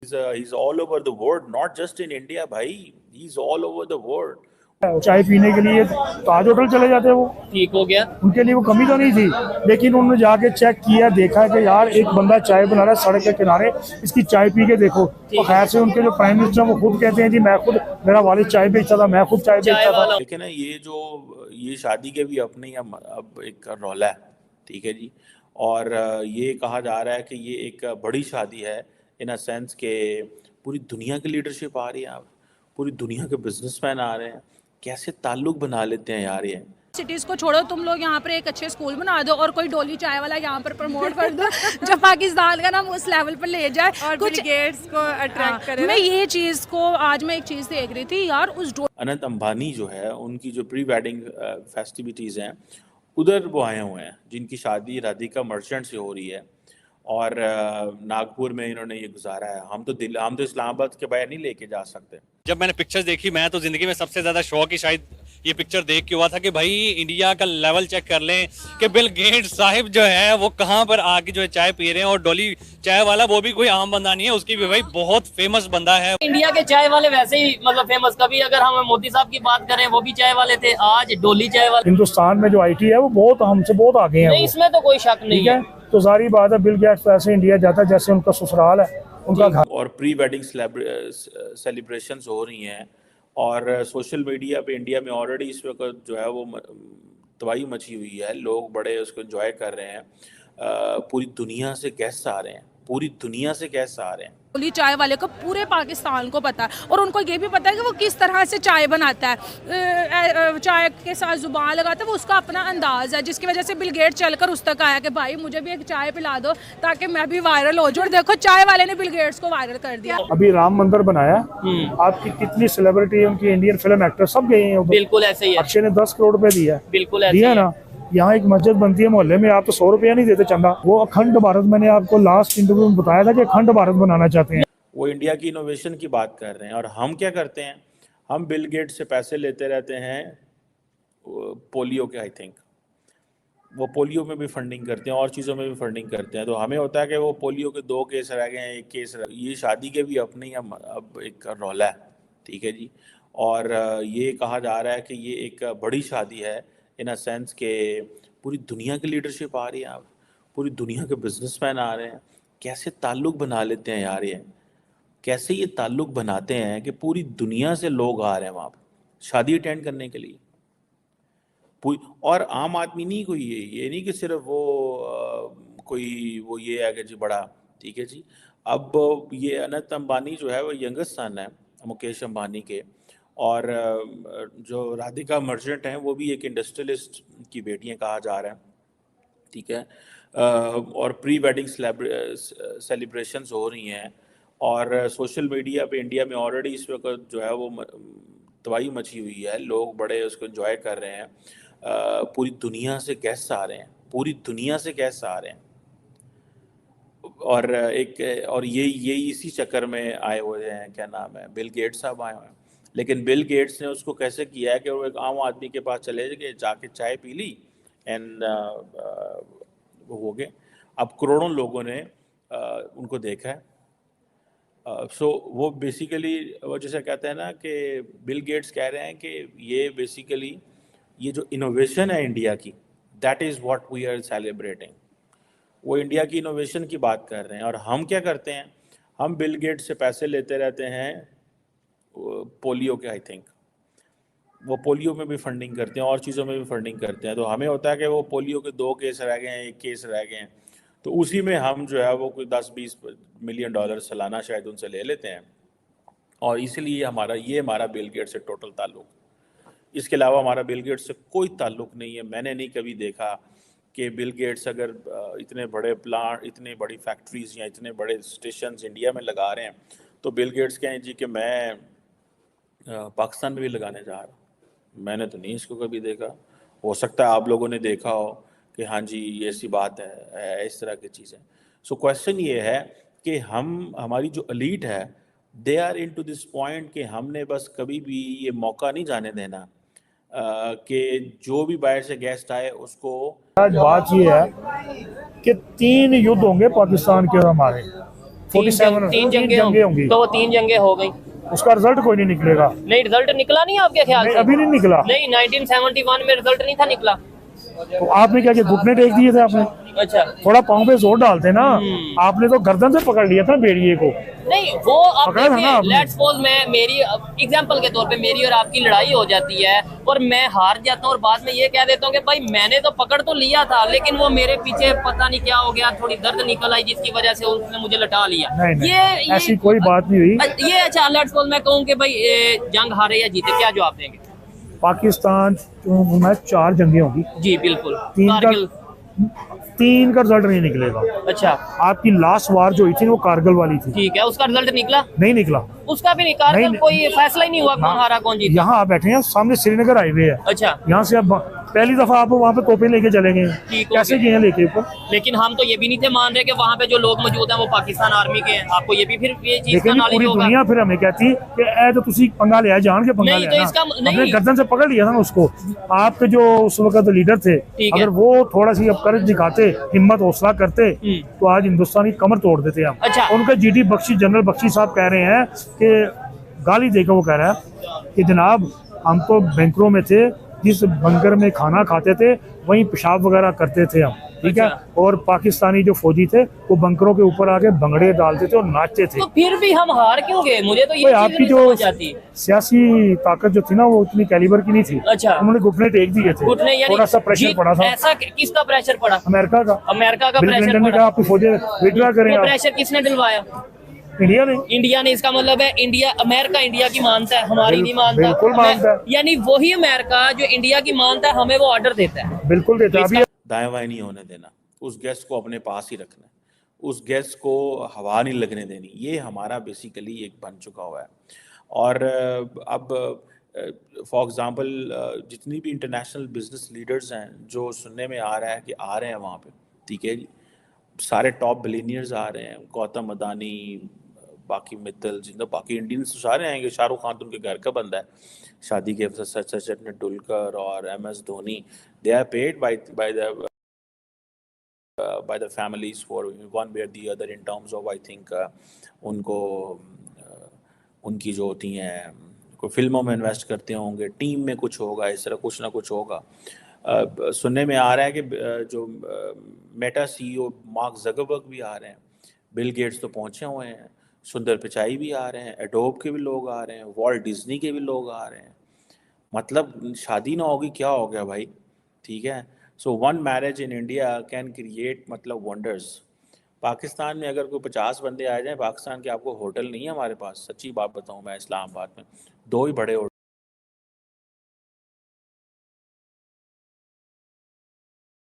He's all over the world, not just in India, भाई. He's all over the world. चाय पीने के लिए ताज होटल चले जाते हैं, वो ठीक हो गया। उनके लिए वो कमी तो नहीं थी, लेकिन उन्होंने जाके चेक किया, देखा कि यार एक बंदा चाय बना रहा है सड़क के किनारे, इसकी चाय पी के देखो। तो खैर से उनके जो प्राइम मिनिस्टर वो खुद कहते हैं जी मैं खुद, मेरा वालिद चाय बेचता था, मैं खुद चाय बेचता था। लेकिन ना ये शादी के भी अपने ही अब एक रौला है, ठीक है जी। और ये कहा जा रहा है कि ये एक बड़ी शादी है इन अ सेंस के पूरी दुनिया की लीडरशिप आ रही है, अब पूरी दुनिया के बिजनेसमैन आ रहे हैं। कैसे ताल्लुक बना लेते हैं यार ये। सिटीज को छोड़ो, तुम लोग यहाँ पर एक अच्छे स्कूल बना दो और कोई डोली चाय वाला यहाँ पर प्रमोट कर दो जो पाकिस्तान का नाम उस लेवल पर ले जाए और कुछ गेट्स को अट्रैक्ट करे। मैं ये चीज को आज मैं एक चीज देख रही थी यार, उस अनंत अंबानी जो है उनकी जो प्री वेडिंग फेस्टिविटीज़ हैं उधर वो आए हुए हैं, जिनकी शादी राधिका मर्चेंट से हो रही है और नागपुर में इन्होंने ये गुजारा है। हम तो इस्लामाबाद के बाहर नहीं लेके जा सकते। जब मैंने पिक्चर्स देखी, मैं तो जिंदगी में सबसे ज्यादा शौक ही शायद ये पिक्चर देख के हुआ था कि भाई इंडिया का लेवल चेक कर लें कि बिल गेट्स साहिब जो है वो कहाँ पर आके जो है चाय पी रहे हैं, और डॉली चाय वाला वो भी कोई आम बंदा नहीं है, उसकी भी भाई बहुत फेमस बंदा है। इंडिया के चाय वाले वैसे ही मतलब फेमस, कभी अगर हम मोदी साहब की बात करें वो भी चाय वाले थे, आज डोली चाय वाले। हिंदुस्तान में जो IT है वो बहुत हमसे बहुत आगे है, नहीं इसमें तो कोई शक नहीं है। तो सारी बात है, बिल गेट्स ऐसे इंडिया जाता है जैसे उनका ससुराल है, उनका घर। और प्री वेडिंग सेलिब्रेशंस हो रही हैं और सोशल मीडिया पे इंडिया में ऑलरेडी इस वक्त जो है वो तबाही मची हुई है, लोग बड़े उसको एंजॉय कर रहे हैं। पूरी दुनिया से गेस्ट आ रहे हैं, पूरी दुनिया से गेस्ट आ रहे हैं। डोली चाय वाले को पूरे पाकिस्तान को पता है और उनको ये भी पता है कि वो किस तरह से चाय बनाता है, चाय के साथ जुबान लगाता है, वो उसका अपना अंदाज है, जिसकी वजह से बिल गेट चलकर उस तक आया कि भाई मुझे भी एक चाय पिला दो ताकि मैं भी वायरल हो जाऊं। और देखो चाय वाले ने बिल गेट्स को वायरल कर दिया। अभी राम मंदिर बनाया, आपकी कितनी सेलिब्रिटी, उनकी इंडियन फिल्म एक्टर सब गए हैं। बिल्कुल ऐसे ही है। अक्षय ने 10 करोड़ रुपए दिया, बिल्कुल ऐसे दिया ना। यहाँ एक मस्जिद बनती है मोहल्ले में, आप तो 100 रुपया नहीं देते चंदा। वो अखंड भारत, मैंने आपको लास्ट इंटरव्यू में बताया था कि अखंड भारत बनाना चाहते हैं। वो इंडिया की इनोवेशन की बात कर रहे हैं और हम क्या करते हैं, हम बिल गेट्स से पैसे लेते रहते हैं पोलियो के। आई थिंक वो पोलियो में भी फंडिंग करते हैं और चीज़ों में भी फंडिंग करते हैं। तो हमें होता है कि वो पोलियो के 2 केस रह गए हैं, 1 केस ये शादी के भी अपने ही अब एक रौला है, ठीक है जी। और ये कहा जा रहा है कि ये एक बड़ी शादी है इन अ सेंस के पूरी दुनिया की लीडरशिप आ रही है, अब पूरी दुनिया के बिजनेसमैन आ रहे हैं। कैसे ताल्लुक बना लेते हैं यार ये, कैसे ये ताल्लुक बनाते हैं कि पूरी दुनिया से लोग आ रहे हैं वहाँ पर शादी अटेंड करने के लिए। और आम आदमी नहीं कोई, ये नहीं कि सिर्फ वो कोई वो ये है कि जी बड़ा, ठीक है जी। अब ये अनंत अंबानी जो है वो यंगेस्ट सन है मुकेश अंबानी के, और जो राधिका मर्चेंट हैं वो भी एक इंडस्ट्रियलिस्ट की बेटियां कहा जा रहा है, ठीक है। और प्री वेडिंग सेलिब्रेशंस हो रही हैं और सोशल मीडिया पे इंडिया में ऑलरेडी इस वक्त जो है वो तबाही मची हुई है, लोग बड़े उसको एंजॉय कर रहे हैं। पूरी दुनिया से गेस्ट आ रहे हैं, पूरी दुनिया से गेस्ट आ रहे हैं। और ये इसी चक्कर में आए हुए हैं, क्या नाम है, बिल गेट्स साहब आए हुए हैं। लेकिन बिल गेट्स ने उसको कैसे किया है कि वो एक आम आदमी के पास चले गए, जाके चाय पी ली एंड वो हो गए। अब करोड़ों लोगों ने उनको देखा है। सो वो बेसिकली वो जैसे कहते हैं ना कि बिल गेट्स कह रहे हैं कि ये बेसिकली ये जो इनोवेशन है इंडिया की, that is what we are celebrating. वो इंडिया की इनोवेशन की बात कर रहे हैं और हम क्या करते हैं, हम बिल गेट्स से पैसे लेते रहते हैं पोलियो के। आई थिंक वो पोलियो में भी फंडिंग करते हैं और चीज़ों में भी फंडिंग करते हैं। तो हमें होता है कि वो पोलियो के 2 केस रह गए हैं, 1 केस रह गए हैं, तो उसी में हम जो है वो कोई 10-20 मिलियन डॉलर सालाना शायद उनसे ले लेते हैं। और इसलिए हमारा बिल गेट्स से टोटल ताल्लुक, इसके अलावा हमारा बिल गेट्स से कोई ताल्लुक नहीं है। मैंने नहीं कभी देखा कि बिल गेट्स अगर इतने बड़े प्लांट, इतनी बड़ी फैक्ट्रीज या इतने बड़े स्टेशंस इंडिया में लगा रहे हैं, तो बिल गेट्स कहें जी कि मैं पाकिस्तान में भी लगाने जा रहा हूँ। मैंने तो नहीं इसको कभी देखा। हो सकता है आप लोगों ने देखा हो कि हाँ जी ये ऐसी बात है, इस तरह की चीज़ें। सो क्वेश्चन ये है कि हमारी जो एलीट है, they are into this point कि हमने बस कभी भी ये मौका नहीं जाने देना कि जो भी बाहर से गेस्ट आए उसको। आज बात ये है कि 3 युद्ध होंगे पाकिस्तान के और हमारे, 47 तीन जंगे होंगी होंगी तो वो 3 जंगे हो गई। उसका रिजल्ट कोई नहीं निकलेगा। नहीं रिजल्ट निकला नहीं आपके ख्याल नहीं, से? अभी नहीं निकला। नहीं 1971 में रिजल्ट नहीं था निकला। तो आपने क्या किया, घुटने टेक दिए थे आपने, अच्छा थोड़ा पाँव पे जोर डालते ना, आपने तो गर्दन से पकड़ लिया था बेड़िए को। नहीं वो आप पकड़ा था ना देखिए, आपने। लेट्स सपोज मैं मेरी एग्जांपल के तौर पे मेरी और आपकी लड़ाई हो जाती है और मैं हार जाता हूँ और बाद में ये कह देता हूँ कि भाई मैंने तो पकड़ तो लिया था लेकिन वो मेरे पीछे पता नहीं क्या हो गया, थोड़ी दर्द निकल आई जिसकी वजह से उसने मुझे लटा लिया। नहीं, नहीं, ये ऐसी कोई बात नहीं हुई। ये अच्छा लेट्स सपोज मैं कहूँ कि भाई जंग हारे या जीते, क्या जवाब देंगे? पाकिस्तान में 4 जंगे होंगी, जी बिल्कुल। 3 कारगिल। का रिजल्ट नहीं निकलेगा। अच्छा आपकी लास्ट वार जो हुई थी वो कारगिल वाली थी, ठीक है, उसका रिजल्ट निकला? नहीं निकला। उसका भी नहीं, कारगिल नहीं, कोई फैसला ही नहीं हुआ कौन हारा कौन जीता। यहाँ आप बैठे हैं, सामने श्रीनगर हाईवे है, अच्छा यहाँ से अब पहली दफा आप वहाँ पे तोपे लेके चले गए, ठीक हो कैसे गया। गए हैं लेके ऊपर? लेकिन हम तो ये भी नहीं थे मान रहे कि वहाँ पे जो लोग मौजूद हैं वो पाकिस्तान आर्मी के हैं। आपको ये भी फिर ये चीज का लेकिन नॉलेज पूरी होगा। दुनिया फिर हमें कहती कि ए तो तुसी पंगा लिया, जान के पंगा नहीं, लिया तो ना, इसका नहीं। अपने गर्दन से पकड़ लिया था ना उसको। आपके जो उस वक्त लीडर थे, ठीक है। अगर वो थोड़ा सी अब कर्ज दिखाते, हिम्मत हौसला करते, तो आज हिंदुस्तान की कमर तोड़ देते हम। अच्छा। उनके जीडी बख्शी, जनरल बख्शी साहब कह रहे हैं कि गाली देकर वो कह रहा है कि जनाब हम तो बैंकरों में थे, जिस बंकर में खाना खाते थे वहीं पेशाब वगैरह करते थे हम, ठीक है। अच्छा। और पाकिस्तानी जो फौजी थे वो बंकरों के ऊपर आके भंगड़े डालते थे और नाचते थे। तो फिर भी हम हार क्यों गए? मुझे तो ये भाई, चीज आपकी नहीं जो समझ आती। सियासी ताकत जो थी ना वो उतनी कैलिबर की नहीं थी। अच्छा। उन्होंने घुटने टेक दिए थे, घुटने यानी थोड़ा सा प्रेशर पड़ा था। ऐसा किसका प्रेशर पड़ा? अमेरिका का, अमेरिका का बिल प्रेशर क्लिंटन ने पड़ा। कहा आपकी फौजें विड्रॉ करें वो आप। प्रेशर किसने दिलवाया? इंडिया ने। इंडिया ने। इसका मतलब है इंडिया, अमेरिका इंडिया की मानता है, हमारी नहीं मानता। बिल्कुल मानता है। यानी वही अमेरिका जो इंडिया की मानता है हमें वो ऑर्डर देता है। बिल्कुल देता है। अभी दाएं बाएं नहीं होने देना, उस गैस को अपने पास ही रखना है, उस गैस को हवा नहीं लगने देनी। ये हमारा बेसिकली एक बन चुका हुआ है। और अब फॉर एग्जांपल जितनी भी इंटरनेशनल बिजनेस लीडर्स हैं जो सुनने में आ रहा है कि आ रहे हैं वहाँ पे, ठीक है जी, सारे टॉप बिलियनियर्स आ रहे हैं, गौतम अदानी, बाकी मित्तल, जितने बाकी इंडियंस सारे आएंगे। शाहरुख खान तो उनके घर का बंदा है, शादी के सचिन तेंदुलकर और MS Dhoni, they are paid by the families for one way or the other in terms of I think उनको उनकी जो होती हैं, कोई फिल्मों में इन्वेस्ट करते होंगे, टीम में कुछ होगा, इस तरह कुछ ना कुछ होगा। सुनने में आ रहा है कि जो मेटा CEO मार्क ज़करबर्ग भी आ रहे हैं, बिल गेट्स तो पहुंचे हुए हैं, सुंदर पिचाई भी आ रहे हैं, एडोब के भी लोग आ रहे हैं, वॉल्ट डिज्नी के भी लोग आ रहे हैं। मतलब शादी ना होगी क्या हो गया भाई, ठीक है। So one marriage in India can create मतलब वंडर्स। पाकिस्तान में अगर कोई 50 बंदे आ जाएं, पाकिस्तान के आपको होटल नहीं है हमारे पास, सच्ची बात बताऊं मैं, इस्लामाबाद में 2 ही बड़े होटल